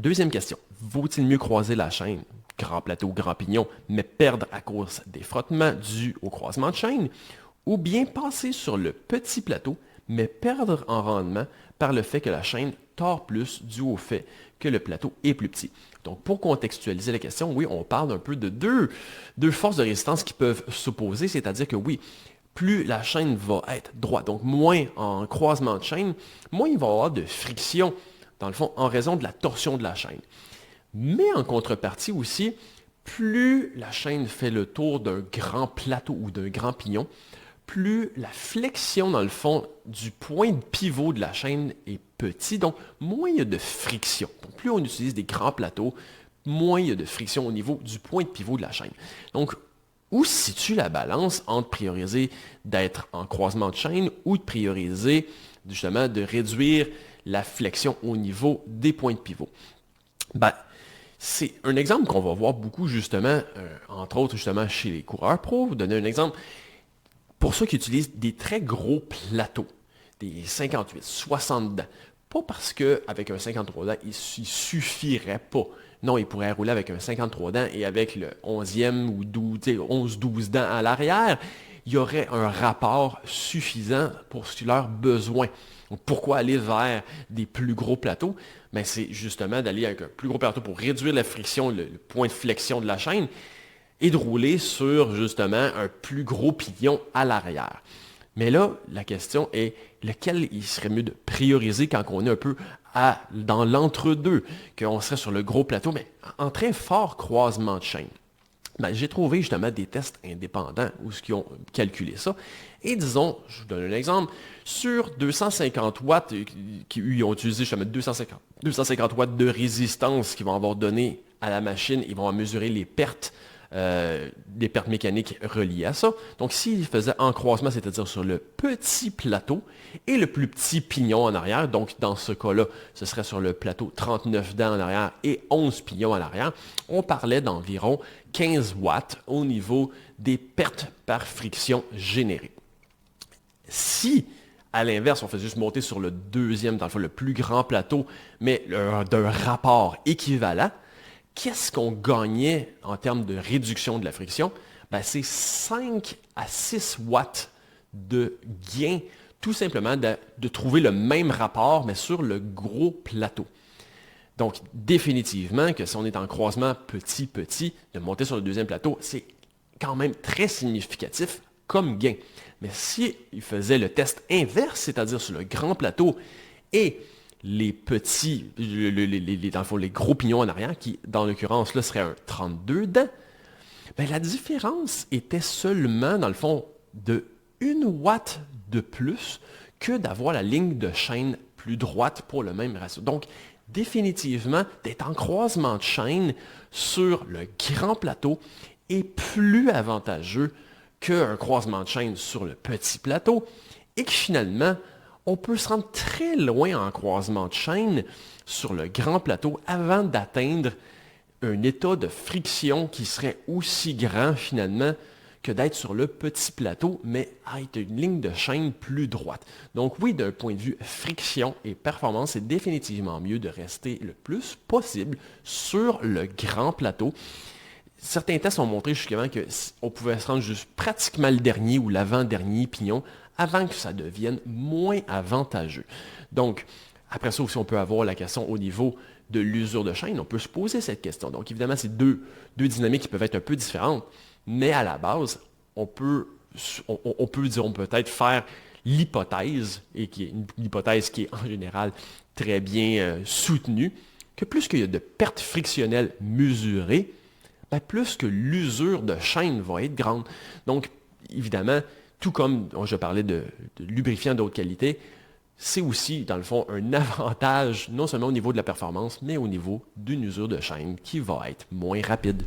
Deuxième question. Vaut-il mieux croiser la chaîne, grand plateau, grand pignon, mais perdre à cause des frottements dus au croisement de chaîne, ou bien passer sur le petit plateau, mais perdre en rendement par le fait que la chaîne tord plus dû au fait que le plateau est plus petit. Donc, pour contextualiser la question, oui, on parle un peu de deux forces de résistance qui peuvent s'opposer, c'est-à-dire que oui, plus la chaîne va être droite, donc moins en croisement de chaîne, moins il va y avoir de friction, dans le fond, en raison de la torsion de la chaîne. Mais en contrepartie aussi, plus la chaîne fait le tour d'un grand plateau ou d'un grand pignon, plus la flexion, dans le fond, du point de pivot de la chaîne est petit, donc moins il y a de friction. Donc, plus on utilise des grands plateaux, moins il y a de friction au niveau du point de pivot de la chaîne. Donc, où se situe la balance entre prioriser d'être en croisement de chaîne ou de prioriser, justement, de réduire la flexion au niveau des points de pivot? Ben, c'est un exemple qu'on va voir beaucoup, justement, entre autres, justement, chez les coureurs pro. Vous donner un exemple. Pour ceux qui utilisent des très gros plateaux, des 58, 60 dents, pas parce qu'avec un 53 dents, il suffirait pas. Non, il pourrait rouler avec un 53 dents et avec le 11e ou 11-12 dents à l'arrière, il y aurait un rapport suffisant pour leurs besoins. Donc, pourquoi aller vers des plus gros plateaux? Ben, c'est justement d'aller avec un plus gros plateau pour réduire la friction, le point de flexion de la chaîne, et de rouler sur, justement, un plus gros pignon à l'arrière. Mais là, la question est, lequel il serait mieux de prioriser quand on est un peu dans l'entre-deux, qu'on serait sur le gros plateau, mais en très fort croisement de chaîne? Ben, j'ai trouvé justement des tests indépendants où ils ont calculé ça. Et disons, je vous donne un exemple, sur 250 watts, ils ont utilisé justement 250 watts de résistance qu'ils vont avoir donné à la machine, ils vont mesurer les pertes mécaniques reliées à ça. Donc, s'ils faisaient en croisement, c'est-à-dire sur le petit plateau et le plus petit pignon en arrière, donc dans ce cas-là, ce serait sur le plateau 39 dents en arrière et 11 pignons en arrière, on parlait d'environ 15 watts au niveau des pertes par friction générées. Si, à l'inverse, on faisait juste monter sur le deuxième, dans le fond, le plus grand plateau, mais d'un rapport équivalent, qu'est-ce qu'on gagnait en termes de réduction de la friction? Ben, c'est 5 à 6 watts de gain, tout simplement de trouver le même rapport, mais sur le gros plateau. Donc, définitivement, que si on est en croisement petit, de monter sur le deuxième plateau, c'est quand même très significatif comme gain. Mais si il faisait le test inverse, c'est-à-dire sur le grand plateau et les petits, dans le fond, les gros pignons en arrière, qui, dans l'occurrence, là, serait un 32 dents, ben, la différence était seulement, dans le fond, de 1 watt de plus que d'avoir la ligne de chaîne plus droite pour le même ratio. Donc, définitivement, d'être en croisement de chaîne sur le grand plateau est plus avantageux qu'un croisement de chaîne sur le petit plateau et que finalement, on peut se rendre très loin en croisement de chaîne sur le grand plateau avant d'atteindre un état de friction qui serait aussi grand finalement que d'être sur le petit plateau, mais avec une ligne de chaîne plus droite. Donc oui, d'un point de vue friction et performance, c'est définitivement mieux de rester le plus possible sur le grand plateau. Certains tests ont montré justement qu'on pouvait se rendre juste pratiquement le dernier ou l'avant-dernier pignon avant que ça devienne moins avantageux. Donc, après ça aussi, on peut avoir la question au niveau de l'usure de chaîne. On peut se poser cette question. Donc, évidemment, c'est deux dynamiques qui peuvent être un peu différentes, mais à la base, on peut disons, peut-être faire l'hypothèse, et qui est une hypothèse qui est en général très bien soutenue, que plus qu'il y a de pertes frictionnelles mesurées, ben plus que l'usure de chaîne va être grande. Donc, évidemment, tout comme je parlais de lubrifiants d'autre qualité, c'est aussi, dans le fond, un avantage, non seulement au niveau de la performance, mais au niveau d'une usure de chaîne qui va être moins rapide.